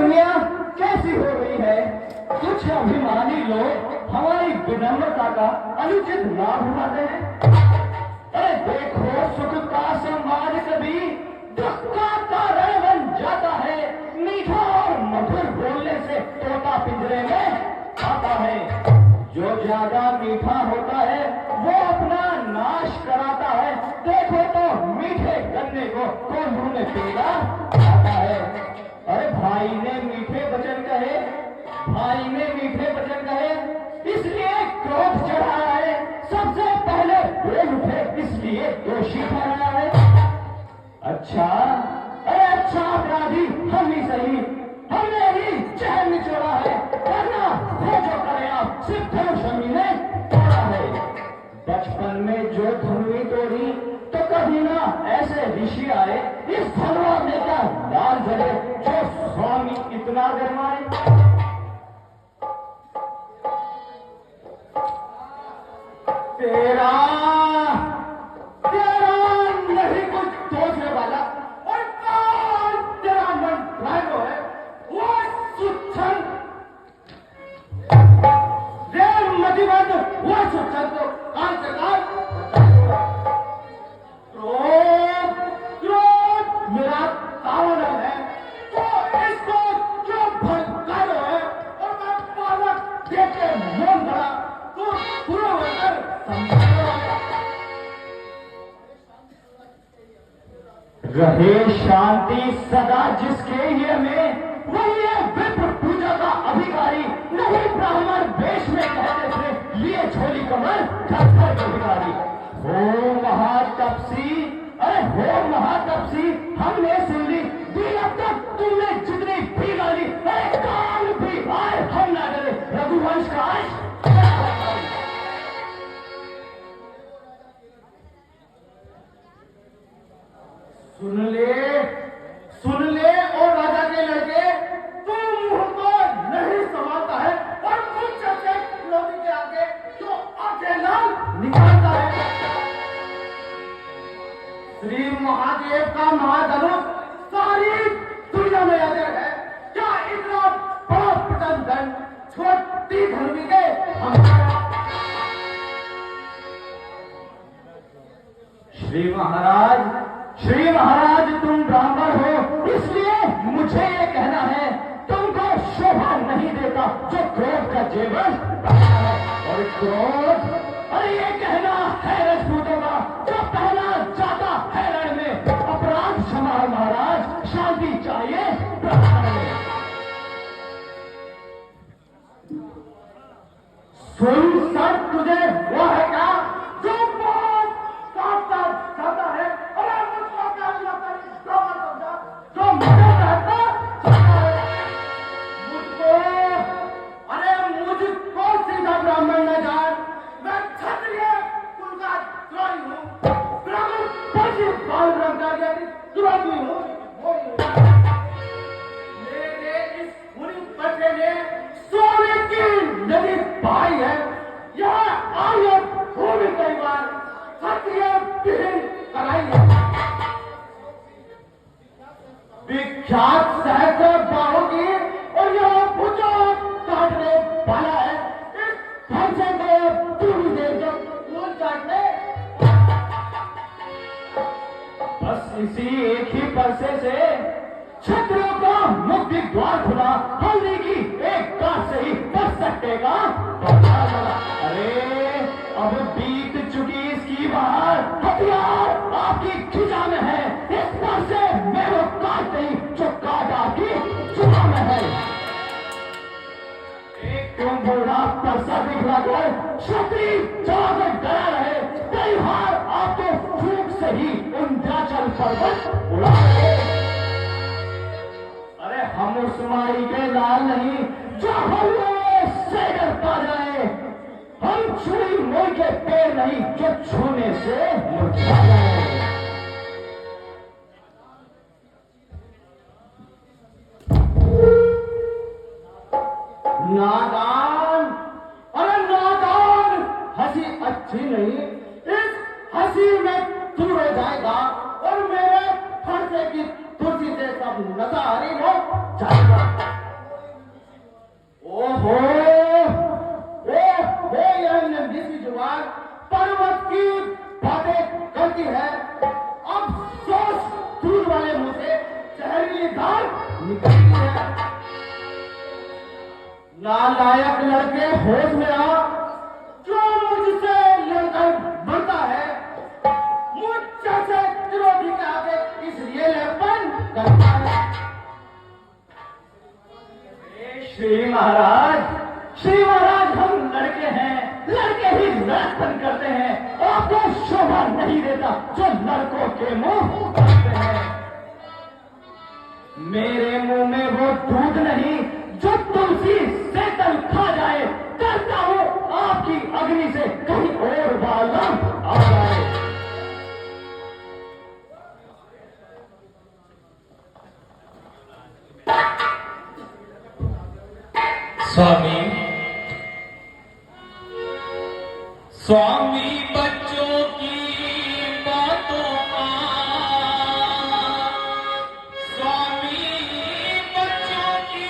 दुनिया कैसी हो रही है। कुछ अभिमानी लोग हमारी विनम्रता का अनुचित लाभ उठाते हैं। अरे देखो, सुख का समाज कभी दुख का कारण बन जाता है। मीठा और मधुर बोलने से तोता पिंजरे में आता है। जो ज्यादा मीठा होता है वो अपना नाश कराता है। देखो तो मीठे गन्ने को कौन मुंह में पीला आता है। अरे भाई ने मीठे वचन कहे, भाई ने मीठे वचन कहे, इसलिए क्रोध चढ़ाया है। सबसे पहले बोल उठे इसलिए दोषी ठहराया है। अच्छा, अरे अच्छा अपराधी हम ही सही, हमने ही चहल निचोड़ा है, वरना वो जो करे आप सिर्फ शमी ने तोड़ा है। बचपन में जो धुनवी तोड़ी तो कभी ना ऐसे ऋषि आए। इस धनवा में क्या लाल जले जो स्वामी इतना गरमाए। तेरा तेरा नहीं कुछ सोचने वाला और कौन तेरा मन भ्रांत है वो सुच्छन देव मतिमंद वो सुच्छन तो काल से काल क्रोध क्रोध मेरा कारण है तो इसको जो भटकारो है और मैं पालक देख के मन भरा तो पूरा होकर रहे शांति सदा जिसके ये में वही है विप्र पूजा का अधिकारी। नहीं ब्राह्मण वेश में कहते थे लिए झोली कमर घर घर के भिखारी। हो महातपसी, अरे हो महातपसी, हमने सुन ली दी अब तक तुमने जितनी भी गाली। अरे काल भी आए हम ना डरे रघुवंश का अंश। सुन ले और राजा के लड़के, तुम मुंह को नहीं संभालता है और मुझ जैसे विरोधी के आगे जो आंखें लाल निकालता है। श्री महादेव का महाधनुष सारी दुनिया में अजर है। क्या इतना बड़ा पतन धन छोटी धर्मी के हमारा। श्री महाराज तुम ब्राह्मण हो इसलिए मुझे ये कहना है तुमको शोभा नहीं देता जो क्रोध का जेवर और क्रोध। अरे ये कहना है राजपूतों का जो पहना जाता है रण में। अपराध क्षमा महाराज, शांति चाहिए प्रधान में। सुन सर तुझे वो है क्या जो जाता है। अरे मुझको क्या जो मुझे कहता मुझको, अरे मुझको सीधा ब्राह्मण न जान। मैं क्षत्रिय कुल का द्रोही हूँ, ब्राह्मण पश्चिम बाल ब्रह्मचार्य द्रोही हूँ। मेरे इस पूरी बच्चे ने सोने की नदी बहाई है। यह आर्य भूमि कई बार क्षत्रिय विहीन कराई है। विख्यात सहस्र बाहों की और यह भुजों काटने वाला है। इस फरसे को पूरी देर तक फूल काटने, बस इसी एक ही फरसे से क्षत्रियों का मुक्ति द्वार खुला। हल्दी की एक गांठ से ही बच सकेगा। अरे अब बीत चुकी इसकी बाहर, हथियार आपकी खिजा में है। इस पर से मैं वो काट नहीं जो काट आपकी जुबा में है। एक क्यों बूढ़ा परसा दिखला कर क्षत्रिय जवाब में डरा रहे। कई बार आप तो फूक से ही विंध्याचल पर्वत उड़ा रहे। अरे हम उस माई के लाल नहीं जो हल्ले से डरता जाए। हम छुई मोई के पेड़ नहीं जो छूने से मुरझा जाए। नादान, अरे नादान, हंसी अच्छी नहीं। इस हंसी में दूर हो जाएगा और मेरे फरसे की तुर्सी से सब नजारी हो जाएगा। नालायक लड़के होश में आ। जो मुझसे लड़कर बढ़ता है मुझ जैसे विरोधी के आगे इसलिए लेपन करता है। श्री महाराज हम लड़के हैं, लड़के ही लड़पन करते हैं। आपको शोभा नहीं देता जो लड़कों के मुंह करते हैं। मेरे मुंह में वो दूध नहीं जो तुलसी से तल खा जाए। डरता हूं आपकी अग्नि से कहीं और बाला आ जाए। स्वामी बच्चों की बातों का, स्वामी बच्चों की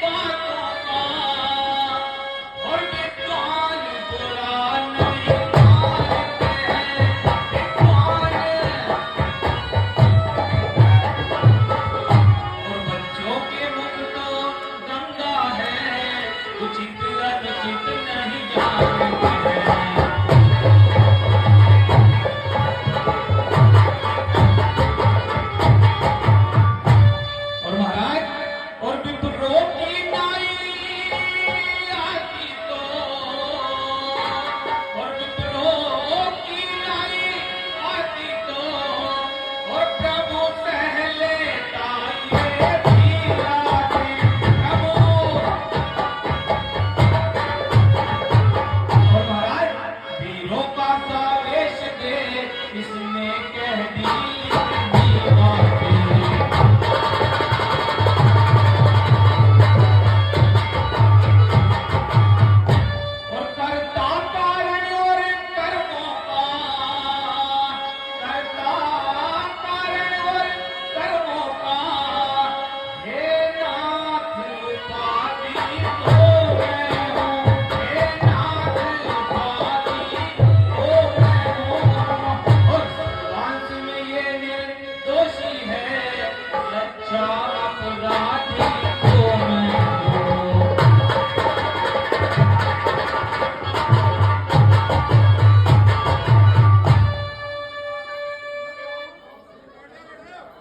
बातों का, और विद्वान बुरा नहीं मानते हैं। और बच्चों के मुख तो गंगा है, उचित अनुचित नहीं जानते हैं।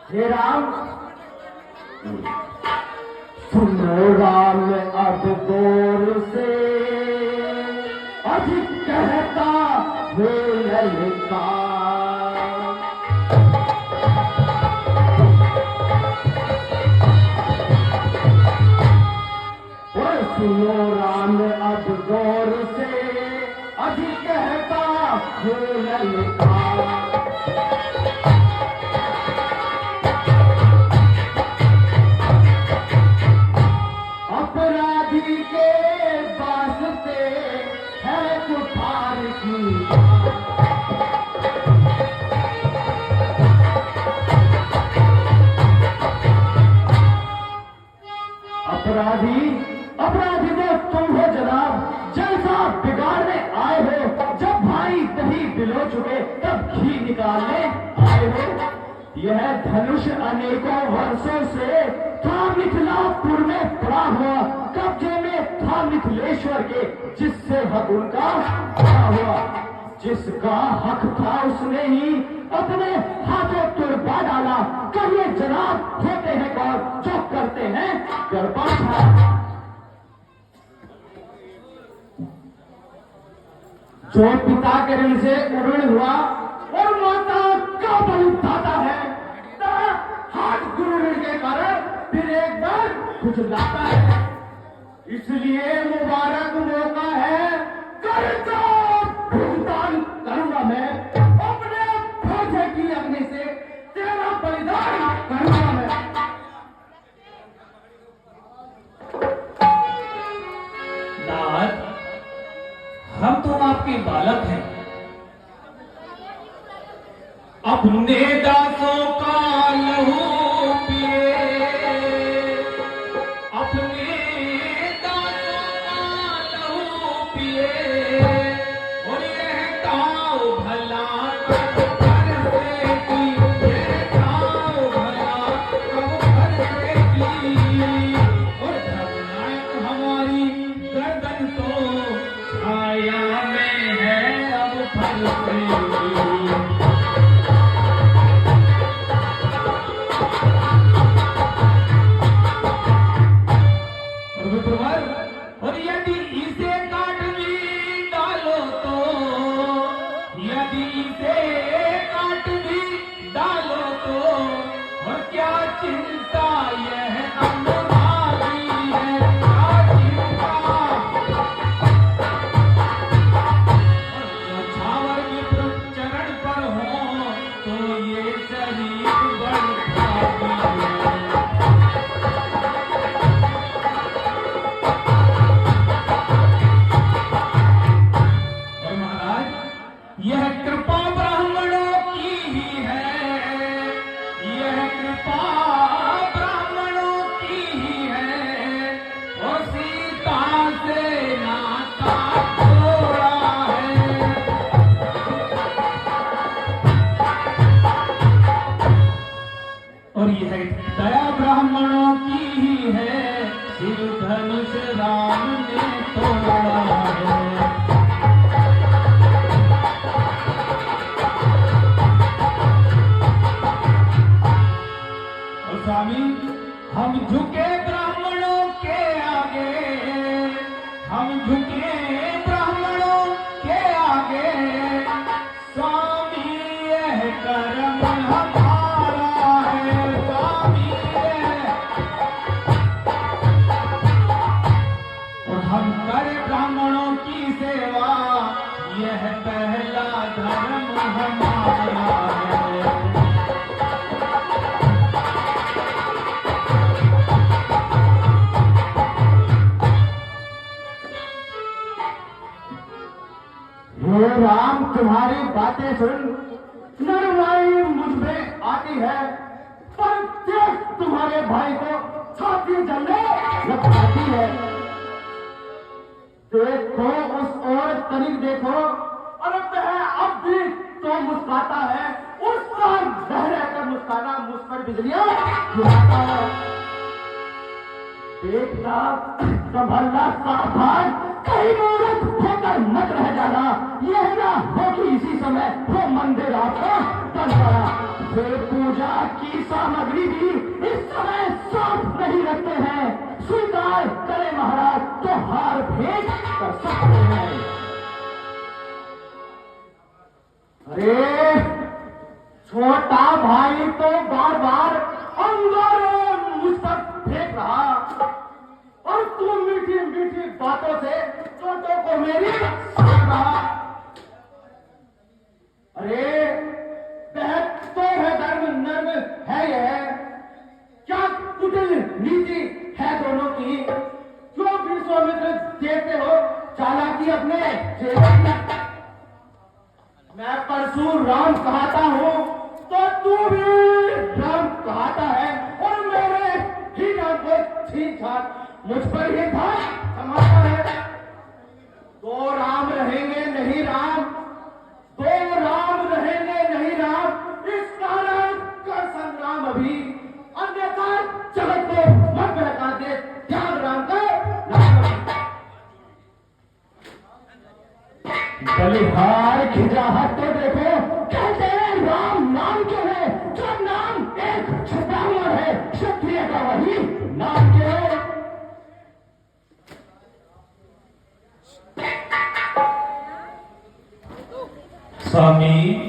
हे राम, सुनो राम अब दौर से अधिक कहता हो ललका। और सुनो राम अब दौर से अधिक कहता हो ललका। अपराधी तो तुम हो जनाब, जैसा बिगाड़ने आए हो। जब भाई दही बिलो चुके तब घी निकालने आए हो। यह धनुष अनेकों वर्षों से था मिथिलापुर में पड़ा हुआ, कब्जे में था मिथिलेश्वर के, जिससे हक उनका पड़ा हुआ। जिसका हक था उसने ही अपने हाथों तुड़वा डाला। कहिए जनाब होते हैं कौन जो करते हैं गर्भाधान। जो पिता के ऋण से उऋण हुआ और माता का बल उठाता है, हाथ गुरु ऋण के कारण फिर एक बार कुछ लाता है। इसलिए मुबारक मौका है, कर्जा भुगतान करूंगा मैं। अपने भोजे की अग्नि से तेरा बलिदान करूंगा मैं। नाथ, हम तो आपके बालक हैं। अपने दासों का लहू पिए, अपने दासों का लहू पिए, और यह ताऊ भला कब घर से की, यह ताऊ भला कब घर से की। फिर धनुष राम ने तोड़ा है। और स्वामी हम झुके ब्राह्मणों के आगे, हम झुके ब्राह्मणों के आगे, स्वामी यह कर्म हमारा है, स्वामी और हम करें ब्राह्मणों की सेवा, यह पहला धर्म हमारा है। हे राम, तुम्हारी बातें सुन नरमाई मुझ में आती है, पर देख तुम्हारे भाई को छाती जलने लगती है। देखो उस औरत तनिक देखो, अरे वह अब भी तो मुस्कुराता है, उसका रह रहकर मुस्कुराना मुझ पर बिजलियां गिराता है। देखना, संभलना, सावधान, कहीं मूर्ख होकर मत रह जाना। यह ना हो कि इसी समय वो मंदिर आपका बन पड़ा। फिर पूजा की सामग्री भी इस समय साफ नहीं रखते हैं। स्वीकार करें महाराज तो हार भेंट कर सकते हैं। अरे छोटा भाई तो बार बार अंगारे मुझ पर फेंक रहा, और तू मीठी मीठी बातों से चोटों को मेरी साध रहा। अरे वह तो है धर्म, नर्म है यह, क्या कुटिल नीति है दोनों की। जो विश्वामित्र देखते हो चालाकी अपने जेब में। मैं परशुराम कहता हूँ तो तू भी राम कहता है, और मेरे ही नाम को ठीक ठाक मुझ पर ही था समाता है। दो राम रहेंगे नहीं राम, दो राम रहेंगे नहीं राम, इस कारण का संग्राम अभी, अन्यथा जगत को मत बहका दे। ध्यान राम का बलिहार खिजाहट तो देखो, कहते हैं राम नाम क्यों है, जो नाम एक ब्राह्मण है, क्षत्रिय का वही नाम क्यों है। स्वामी